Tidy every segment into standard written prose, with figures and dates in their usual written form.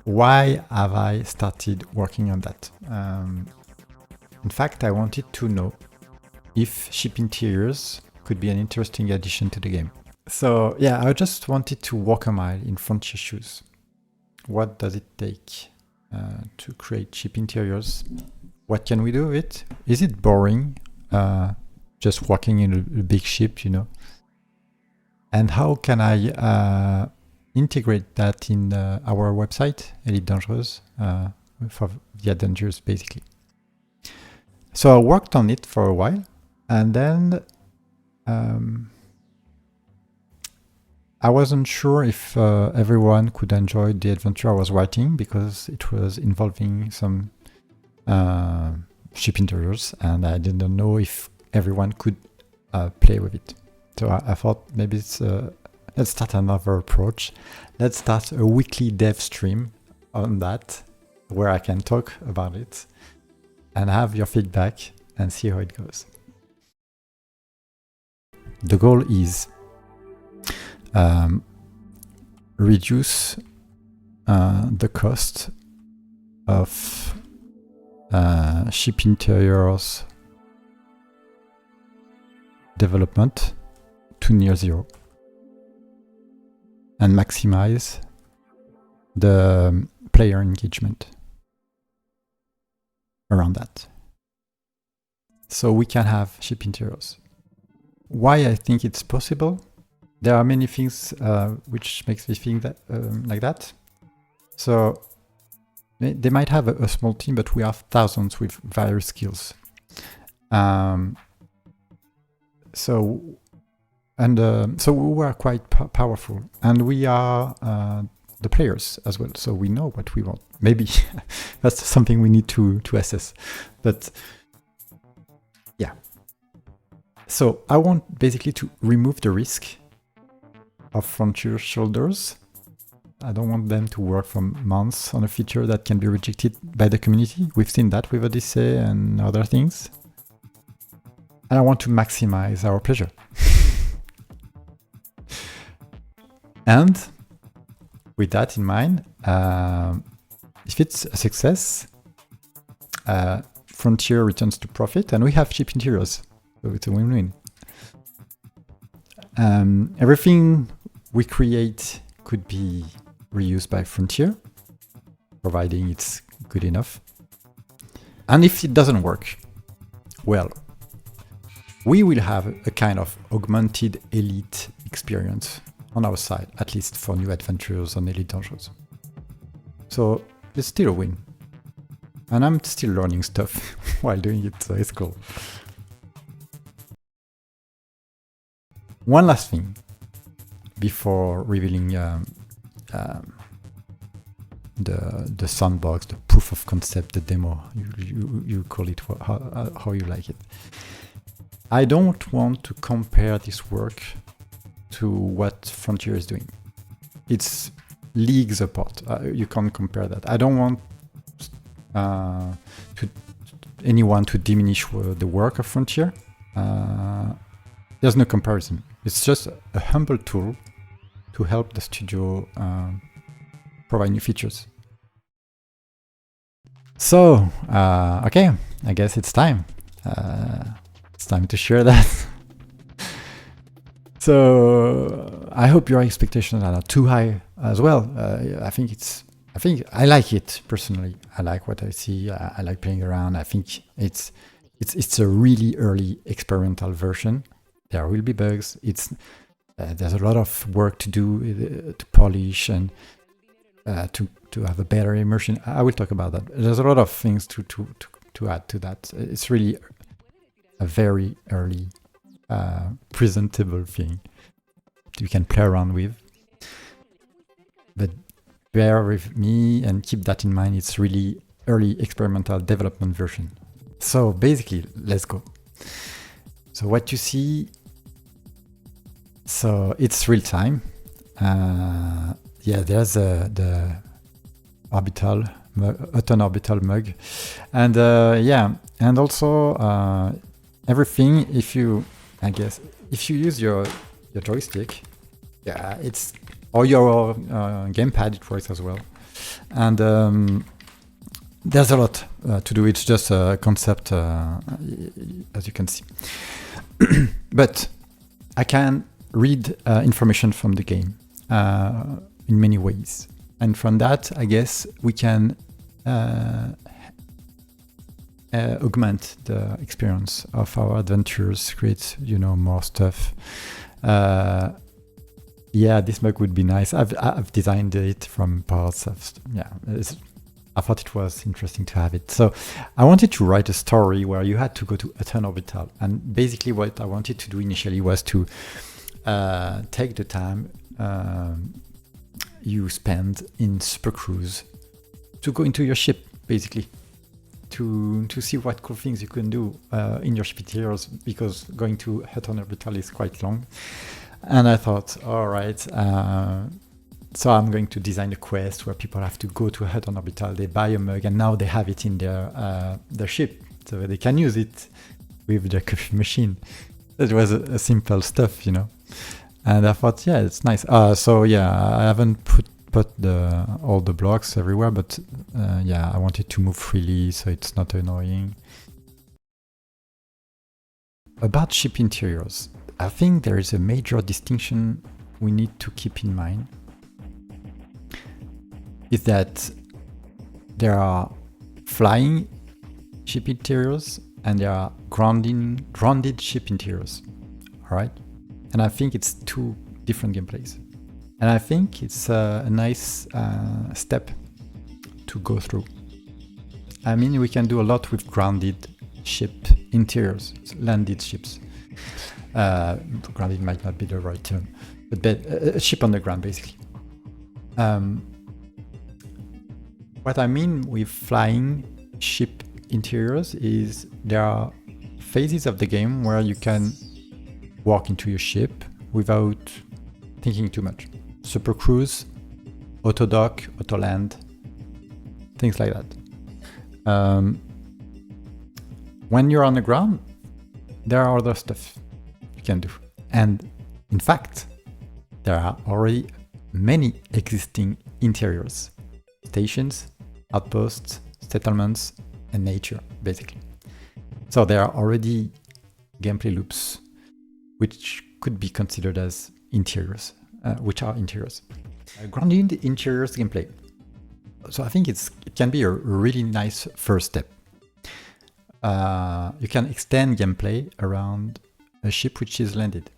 why have I started working on that? In fact, I wanted to know if ship interiors could be an interesting addition to the game. So yeah, I just wanted to walk a mile in Frontier shoes. What does it take to create ship interiors? What can we do with it? Is it boring? Just walking in a big ship, you know? And how can I integrate that in our website, Dangereuse, for the Dangereuse, basically. So I worked on it for a while, and then I wasn't sure if everyone could enjoy the adventure I was writing, because it was involving some ship interiors, and I didn't know if everyone could play with it. So I thought maybe let's start another approach. Let's start a weekly dev stream on that, where I can talk about it and have your feedback and see how it goes. The goal is reduce the cost of ship interiors development to near zero, and maximize the player engagement around that. So we can have ship interiors. Why I think it's possible? There are many things which makes me think that like that. So they might have a small team, but we have thousands with various skills. So we are quite powerful, and we are the players as well. So we know what we want. Maybe that's something we need to assess. But yeah. So I want basically to remove the risk of Frontier shoulders. I don't want them to work for months on a feature that can be rejected by the community. We've seen that with Odyssey and other things. And I want to maximize our pleasure. And with that in mind, if it's a success, Frontier returns to profit, and we have ship interiors. So it's a win-win. Everything we create could be reused by Frontier, providing it's good enough. And if it doesn't work, well, we will have a kind of augmented elite experience on our side, at least for new adventures on Elite Dangerous. So it's still a win. And I'm still learning stuff while doing it, so it's cool. One last thing before revealing the sandbox, the proof of concept, the demo, you call it how you like it. I don't want to compare this work to what Frontier is doing. It's leagues apart. You can't compare that. I don't want anyone to diminish the work of Frontier. There's no comparison. It's just a humble tool to help the studio provide new features. So, okay, I guess it's time. It's time to share that. So I hope your expectations are not too high as well. I think I like it personally. I like what I see. I like playing around. I think it's a really early experimental version. There will be bugs. There's a lot of work to do to polish and to have a better immersion. I will talk about that. There's a lot of things to add to that. It's really a very early presentable thing you can play around with. But bear with me and keep that in mind. It's really early experimental development version. So basically, let's go. So what you see, so it's real time. Yeah, there's the Autumn orbital mug, and yeah, and also everything. If you use your joystick, yeah, or your gamepad, it works as well. And there's a lot to do. It's just a concept, as you can see. But I can read information from the game in many ways. And from that, I guess we can augment the experience of our adventures, create, more stuff. Yeah, this mug would be nice. I've designed it from parts of, I thought it was interesting to have it. So I wanted to write a story where you had to go to Eton Orbital. And basically what I wanted to do initially was to take the time you spend in Super Cruise to go into your ship, basically, to see what cool things you can do in your ship interiors, because going to Eton Orbital is quite long. And I thought, all right, so I'm going to design a quest where people have to go to Eton Orbital, they buy a mug, and now they have it in their ship, so they can use it with their coffee machine. It was a simple stuff, And I thought, yeah, it's nice. So yeah, I haven't put all the blocks everywhere, but I wanted to move freely, so it's not annoying. About ship interiors, I think there is a major distinction we need to keep in mind. Is that there are flying ship interiors and there are grounded ship interiors. All right? And I think it's two different gameplays. And I think it's a nice step to go through. I mean, we can do a lot with grounded ship interiors, landed ships. Grounded might not be the right term, but a ship on the ground, basically. What I mean with flying ship interiors is there are phases of the game where you can walk into your ship without thinking too much. Super Cruise, auto dock, auto land, things like that. When you're on the ground, there are other stuff you can do. And in fact, there are already many existing interiors, stations, outposts, settlements, and nature, basically. So there are already gameplay loops which could be considered as interiors, which are interiors. Grounded interiors gameplay. So I think it can be a really nice first step. You can extend gameplay around a ship which is landed.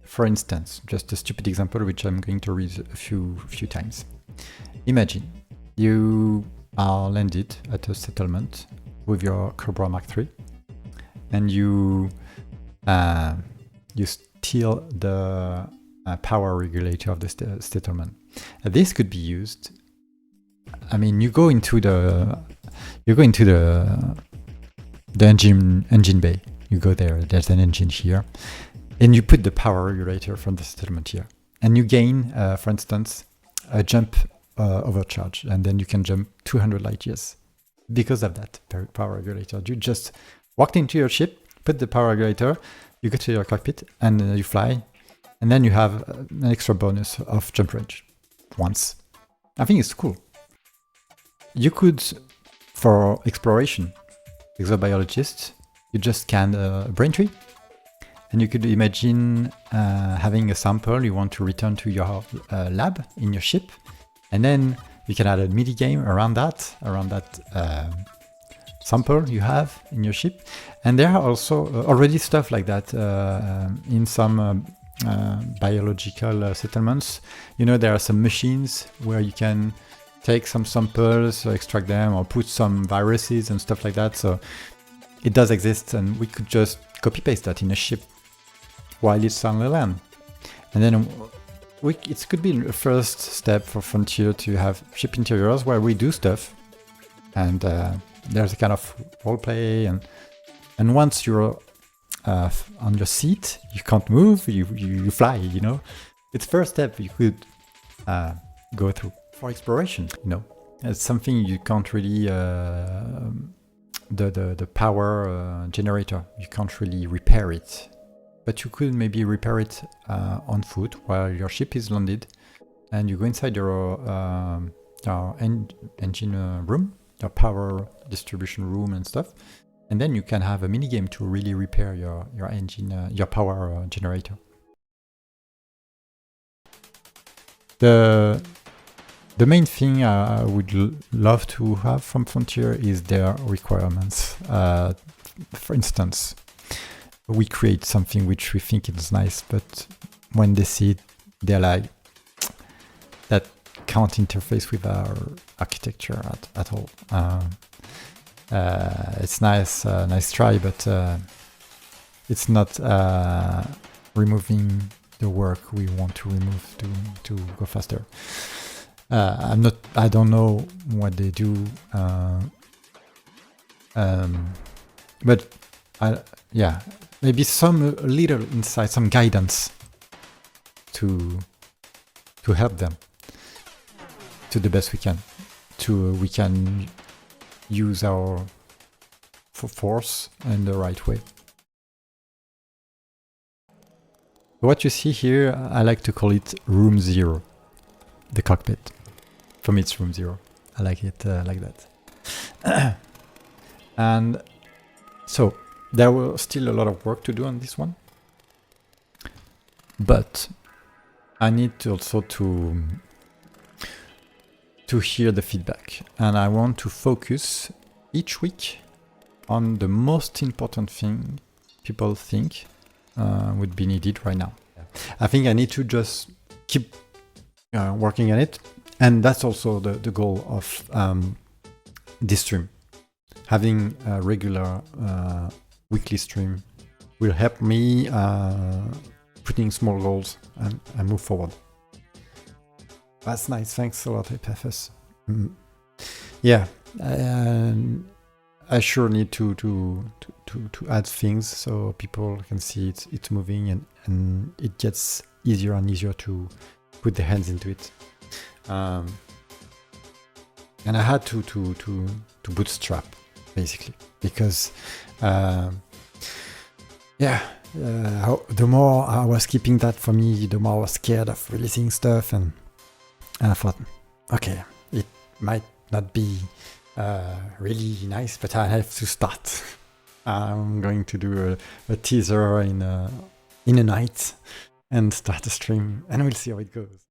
For instance, just a stupid example which I'm going to read a few times. Imagine you are landed at a settlement with your Cobra Mark III, and you steal the power regulator of the settlement. This could be used. I mean, you go into the engine bay. You go there. There's an engine here, and you put the power regulator from the settlement here, and you gain, for instance, a jump overcharge, and then you can jump 200 light years because of that power regulator. You just walked into your ship, put the power regulator, you go to your cockpit, and you fly, and then you have an extra bonus of jump range once. I think it's cool. You could, for exploration, exobiologist, you just scan a brain tree, and you could imagine having a sample you want to return to your lab in your ship, and then you can add a mini game around that sample you have in your ship. And there are also already stuff like that in some biological settlements. There are some machines where you can take some samples, extract them, or put some viruses and stuff like that. So it does exist, and we could just copy paste that in a ship while it's on the land. And then it could be a first step for Frontier to have ship interiors where we do stuff, and there's a kind of role play, and once you're on your seat, you can't move, you fly. It's first step you could go through. For exploration, it's something you can't really the power generator, you can't really repair it, but you could maybe repair it on foot while your ship is landed, and you go inside your your engine room, your power distribution room and stuff. And then you can have a mini game to really repair your engine, your power generator. The main thing I would love to have from Frontier is their requirements. For instance, we create something which we think is nice, but when they see it, they're like, that can't interface with our architecture at all. It's nice, nice try, but it's not removing the work we want to remove to go faster. I don't know what they do, but yeah, maybe some little insight, some guidance to help them to the best we can. We can use our force in the right way. What you see here, I like to call it room 0, the cockpit. For me, it's room 0. I like it like that. And so there was still a lot of work to do on this one, but I need to also to hear the feedback, and I want to focus each week on the most important thing people think would be needed right now. I think I need to just keep working on it, and that's also the goal of this stream. Having a regular weekly stream will help me putting small goals and move forward. That's nice. Thanks a lot, FDev. Yeah, I sure need to add things so people can see it's moving, and it gets easier and easier to put their hands into it. And I had to bootstrap, basically, because the more I was keeping that for me, the more I was scared of releasing stuff, and I thought, okay, it might not be really nice, but I have to start. I'm going to do a teaser in a night and start a stream, and we'll see how it goes.